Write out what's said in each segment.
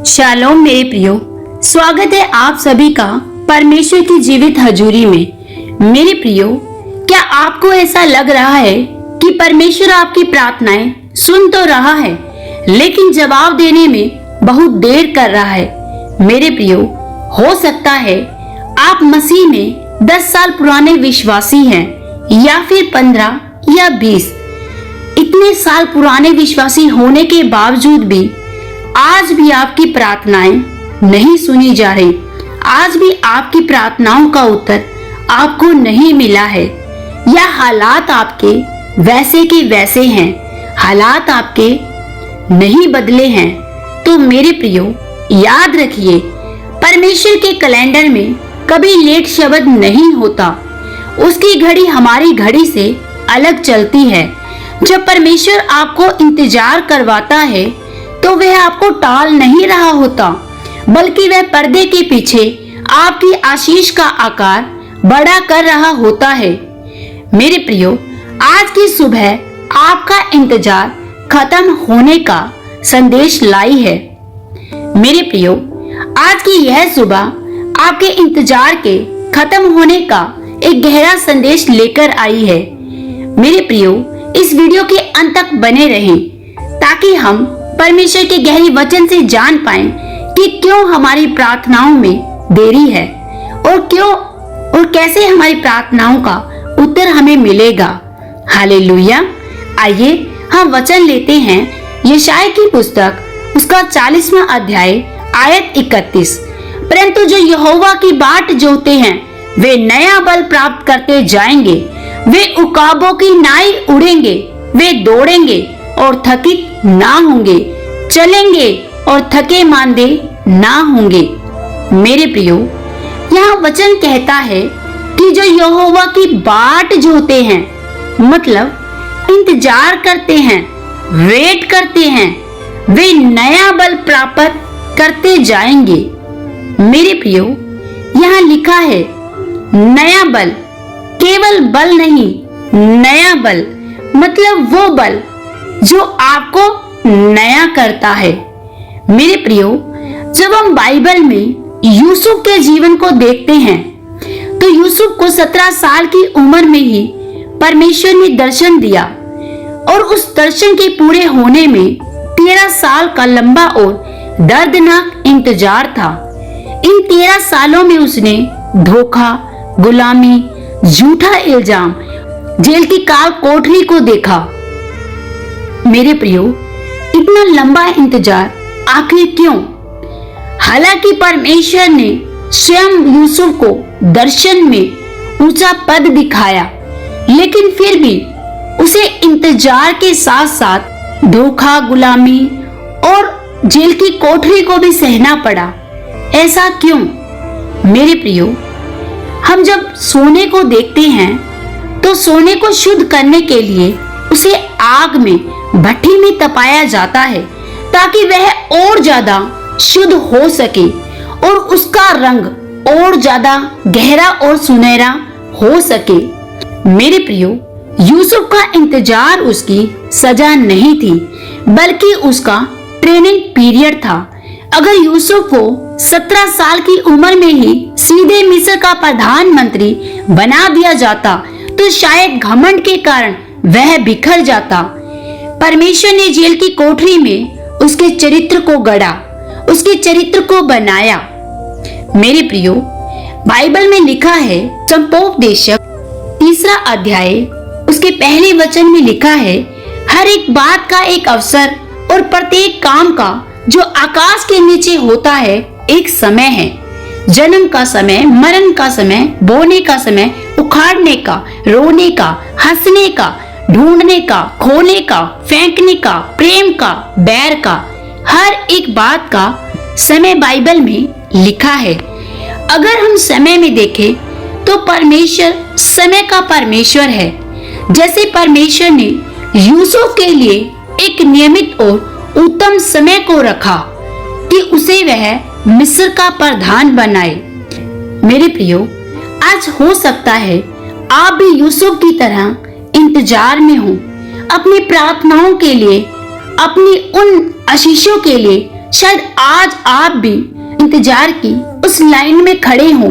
Shalom मेरे प्रियो, स्वागत है आप सभी का परमेश्वर की जीवित हजूरी में। मेरे प्रियो, क्या आपको ऐसा लग रहा है कि परमेश्वर आपकी प्रार्थनाएं सुन तो रहा है लेकिन जवाब देने में बहुत देर कर रहा है? मेरे प्रियो, हो सकता है आप मसीह में 10 साल पुराने विश्वासी हैं या फिर 15 या 20। इतने साल पुराने विश्वासी होने के बावजूद भी आज भी आपकी प्रार्थनाएं नहीं सुनी जा रही। आज भी आपकी प्रार्थनाओं का उत्तर आपको नहीं मिला है, या हालात आपके वैसे के वैसे हैं, हालात आपके नहीं बदले हैं। तो मेरे प्रियो, याद रखिए, परमेश्वर के कैलेंडर में कभी लेट शब्द नहीं होता। उसकी घड़ी हमारी घड़ी से अलग चलती है। जब परमेश्वर आपको इंतजार करवाता है तो वह आपको टाल नहीं रहा होता, बल्कि वह पर्दे के पीछे आपकी आशीष का आकार बड़ा कर रहा होता है। मेरे प्रियो, आज की सुबह आपका इंतजार खत्म होने का संदेश लाई है। मेरे प्रियो, आज की यह सुबह आपके इंतजार के खत्म होने का एक गहरा संदेश लेकर आई है। मेरे प्रियो, इस वीडियो के अंत तक बने रहें ताकि हम परमेश्वर के गहरी वचन से जान पाएं कि क्यों हमारी प्रार्थनाओं में देरी है और कैसे हमारी प्रार्थनाओं का उत्तर हमें मिलेगा। हालेलुया। आइए हम वचन लेते हैं यशायाह की पुस्तक, उसका 40वां अध्याय आयत 31। परंतु जो यहोवा की बाट जोहते हैं वे नया बल प्राप्त करते जाएंगे, वे उकाबों की नाई उड़ेंगे, वे दौड़ेंगे और थकित ना होंगे, चलेंगे और थके मांदे ना होंगे। मेरे प्रियो, यहाँ वचन कहता है कि जो यहोवा की बाट जोहते हैं, मतलब इंतजार करते हैं, वेट करते हैं, वे नया बल प्राप्त करते जाएंगे। मेरे प्रियो, यहाँ लिखा है नया बल, केवल बल नहीं, नया बल मतलब वो बल जो आपको नया करता है। मेरे प्रियो, जब हम बाइबल में यूसुफ के जीवन को देखते हैं तो यूसुफ को 17 साल की उम्र में ही परमेश्वर ने दर्शन दिया और उस दर्शन के पूरे होने में 13 साल का लंबा और दर्दनाक इंतजार था। इन 13 सालों में उसने धोखा, गुलामी, झूठा इल्जाम, जेल की काल कोठरी को देखा। मेरे प्रियो, इतना लंबा इंतजार आखिर क्यों? हालांकि परमेश्वर ने स्वयं यूसुफ को दर्शन में ऊंचा पद दिखाया, लेकिन फिर भी उसे इंतजार के साथ साथ धोखा, गुलामी और जेल की कोठरी को भी सहना पड़ा। ऐसा क्यों? मेरे प्रियो, हम जब सोने को देखते हैं तो सोने को शुद्ध करने के लिए उसे आग में, भट्टी में तपाया जाता है ताकि वह और ज्यादा शुद्ध हो सके और उसका रंग और ज्यादा गहरा और सुनहरा हो सके। मेरे प्रियो, यूसुफ का इंतजार उसकी सजा नहीं थी, बल्कि उसका ट्रेनिंग पीरियड था। अगर यूसुफ को 17 साल की उम्र में ही सीधे मिस्र का प्रधानमंत्री बना दिया जाता तो शायद घमंड के कारण वह बिखर जाता। परमेश्वर ने जेल की कोठरी में उसके चरित्र को गढ़ा, उसके चरित्र को बनाया। मेरे प्रियो, बाइबल में लिखा है, संपोपदेशक 3 अध्याय उसके पहले वचन में लिखा है, हर एक बात का एक अवसर और प्रत्येक काम का जो आकाश के नीचे होता है एक समय है। जन्म का समय, मरण का समय, बोने का समय, उखाड़ने का, रोने का, हंसने का, ढूंढने का, खोने का, फेंकने का, प्रेम का, बैर का, हर एक बात का समय बाइबल में लिखा है। अगर हम समय में देखें तो परमेश्वर समय का परमेश्वर है। जैसे परमेश्वर ने यूसुफ के लिए एक नियमित और उत्तम समय को रखा कि उसे वह मिस्र का प्रधान बनाए। मेरे प्रियो, आज हो सकता है आप भी यूसुफ की तरह इंतजार में हो, अपनी प्रार्थनाओं के लिए, अपनी उन आशीषों के लिए शायद आज आप भी इंतजार की उस लाइन में खड़े हो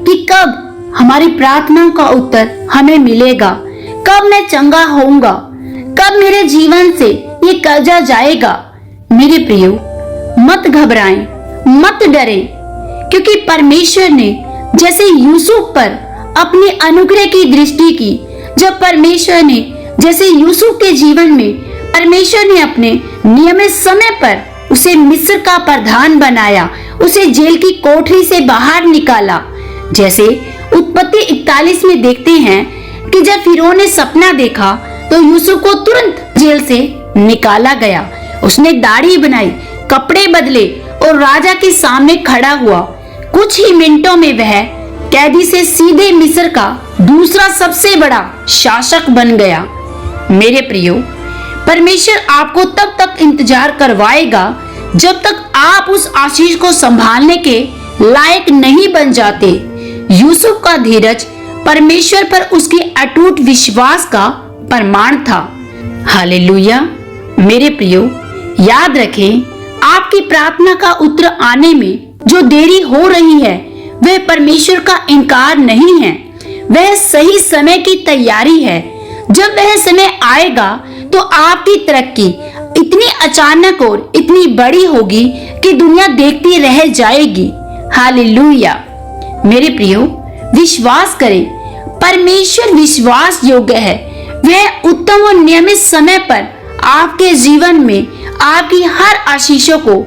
कि कब हमारी प्रार्थनाओं का उत्तर हमें मिलेगा, कब मैं चंगा होऊंगा, कब मेरे जीवन से ये कर्जा जाएगा। मेरे प्रियो, मत घबराएं, मत डरें, क्योंकि परमेश्वर ने जैसे यूसुफ पर अपने अनुग्रह की दृष्टि की, जब परमेश्वर ने जैसे यूसुफ के जीवन में परमेश्वर ने अपने नियमित समय पर उसे मिस्र का प्रधान बनाया, उसे जेल की कोठरी से बाहर निकाला। जैसे उत्पत्ति 41 में देखते हैं कि जब फिरौन ने सपना देखा तो यूसुफ को तुरंत जेल से निकाला गया। उसने दाढ़ी बनाई, कपड़े बदले और राजा के सामने खड़ा हुआ। कुछ ही मिनटों में वह कैदी से सीधे मिस्र का दूसरा सबसे बड़ा शासक बन गया। मेरे प्रियो, परमेश्वर आपको तब तक इंतजार करवाएगा जब तक आप उस आशीष को संभालने के लायक नहीं बन जाते। यूसुफ का धीरज परमेश्वर पर उसके अटूट विश्वास का प्रमाण था। हालेलुया। मेरे प्रियो, याद रखें, आपकी प्रार्थना का उत्तर आने में जो देरी हो रही है वह परमेश्वर का इनकार नहीं है, वह सही समय की तैयारी है। जब वह समय आएगा तो आपकी तरक्की इतनी अचानक और इतनी बड़ी होगी कि दुनिया देखती रह जाएगी। हालेलुया। मेरे प्रियो, विश्वास करें, परमेश्वर विश्वास योग्य है। वह उत्तम और नियमित समय पर आपके जीवन में आपकी हर आशीषों को,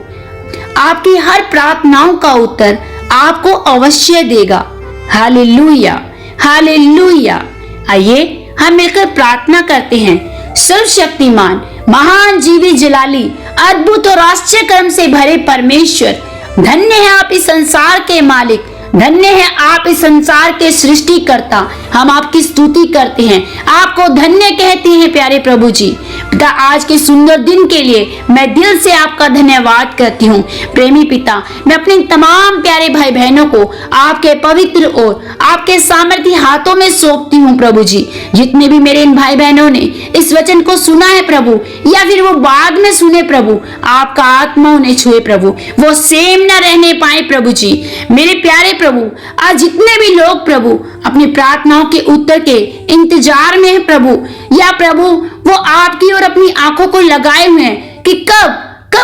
आपकी हर प्रार्थनाओं का उत्तर आपको अवश्य देगा। Hallelujah, hallelujah. आइए हम मिलकर प्रार्थना करते हैं। सर्वशक्तिमान, महान, जीवी, जलाली, अद्भुत और आश्चर्य कर्म से भरे परमेश्वर, धन्य है आप इस संसार के मालिक, धन्य है आप इस संसार के सृष्टिकर्ता। हम आपकी स्तुति करते हैं, आपको धन्य कहते हैं प्यारे प्रभु जी। पिता, आज के सुंदर दिन के लिए मैं दिल से आपका धन्यवाद करती हूँ। प्रेमी पिता, मैं अपने तमाम प्यारे भाई बहनों को आपके पवित्र और आपके सामर्थ्य हाथों में सौंपती हूँ प्रभु जी। जितने भी मेरे इन भाई बहनों ने इस वचन को सुना है प्रभु, या फिर वो बाद में सुने प्रभु, आपका आत्मा उन्हें छुए प्रभु, वो सेम न रहने पाए प्रभु जी। मेरे प्यारे प्रभु, आज जितने भी लोग प्रभु अपनी प्रार्थनाओं के उत्तर के इंतजार में है प्रभु, या प्रभु वो आपकी और अपनी आंखों को लगाए हुए हैं कि कब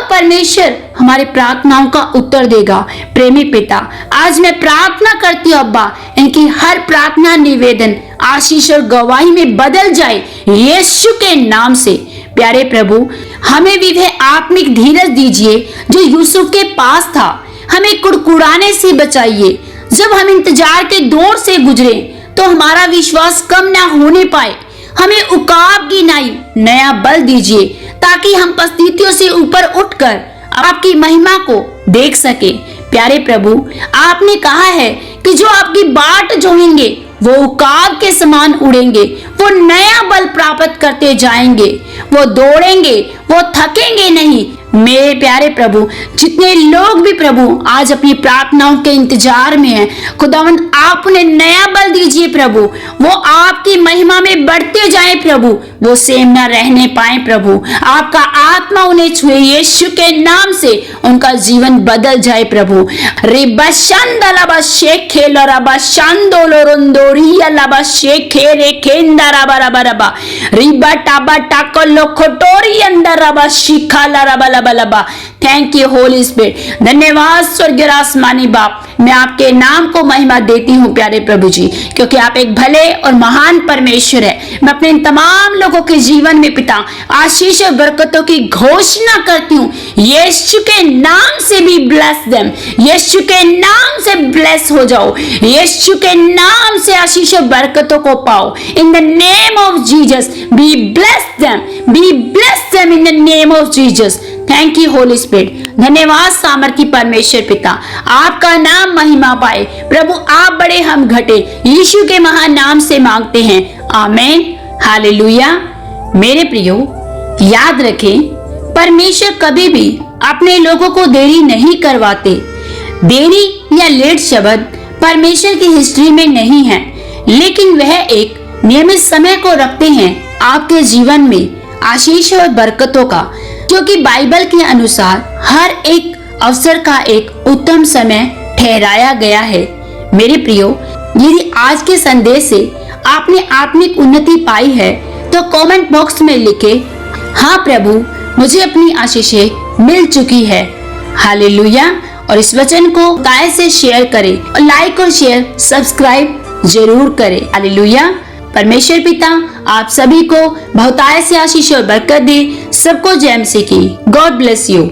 परमेश्वर हमारी प्रार्थनाओं का उत्तर देगा। प्रेमी पिता, आज मैं प्रार्थना करती हूँ अब्बा, इनकी हर प्रार्थना निवेदन आशीष और गवाही में बदल जाए यीशु के नाम से। प्यारे प्रभु, हमें भी वह आत्मिक धीरज दीजिए जो यूसुफ के पास था। हमें कुड़कुड़ाने से बचाइए। जब हम इंतजार के दौर से गुजरे तो हमारा विश्वास कम ना होने पाए। हमें उकाब की नया बल दीजिए ताकि हम परिस्थितियों से ऊपर उठकर आपकी महिमा को देख सके। प्यारे प्रभु, आपने कहा है कि जो आपकी बाट जोहेंगे वो उकाब के समान उड़ेंगे, वो नया बल प्राप्त करते जाएंगे, वो दौड़ेंगे, वो थकेंगे नहीं। मेरे प्यारे प्रभु, जितने लोग भी प्रभु आज अपनी प्रार्थनाओं के इंतजार में हैं, खुदावंद आप उन्हें नया बल दीजिए प्रभु, वो आपकी महिमा में बढ़ते जाएं प्रभु, वो सेम न रहने पाए प्रभु। आपका आत्मा उन्हें छुए यीशु के नाम से, उनका जीवन बदल जाए प्रभु। रिबा शांदलाबा शेखे लराबा शांदोलोरंदोरिया लाबा शेखे रे केंदा राबा राबा राबा रिबा टाबा टाकलो खोटोरी अंदर राबा शिखा लराबा लबा। Thank you Holy Spirit. धन्यवाद स्वर्गीय आसमानी बाप, मैं आपके नाम को महिमा देती हूँ प्यारे प्रभु जी, क्योंकि आप एक भले और महान परमेश्वर है। मैं अपने तमाम लोगों के जीवन में पिता आशीष और बरकतों की घोषणा करती हूँ। यीशु के नाम से भी ब्लेस देम, यीशु के नाम से ब्लेस हो जाओ, यीशु के नाम से आशीष और बरकतों को पाओ। In the name of Jesus be bless them, be bless them in the name of Jesus. Thank you Holy Spirit. धन्यवाद सामर्थी परमेश्वर पिता, आपका नाम महिमा पाए प्रभु, आप बड़े हम घटे, यीशु के महान नाम से मांगते हैं, आमीन। हालेलुया। मेरे प्रियो, याद रखें, परमेश्वर कभी भी अपने लोगों को देरी नहीं करवाते। देरी या लेट शब्द परमेश्वर की हिस्ट्री में नहीं है, लेकिन वह एक नियमित समय को रखते हैं आपके जीवन में आशीष और बरकतों का, जो कि बाइबल के अनुसार हर एक अवसर का एक उत्तम समय ठहराया गया है। मेरे प्रियो, यदि आज के संदेश से आपने आत्मिक उन्नति पाई है तो कमेंट बॉक्स में लिखे, हाँ प्रभु, मुझे अपनी आशीषें मिल चुकी है। हालेलुया। और इस वचन को गाय से शेयर करें और लाइक और शेयर सब्सक्राइब जरूर करें। हालेलुया। परमेश्वर पिता आप सभी को बहुतायत से आशीष और बरकत दे। सबको जय मसीह की। God bless you.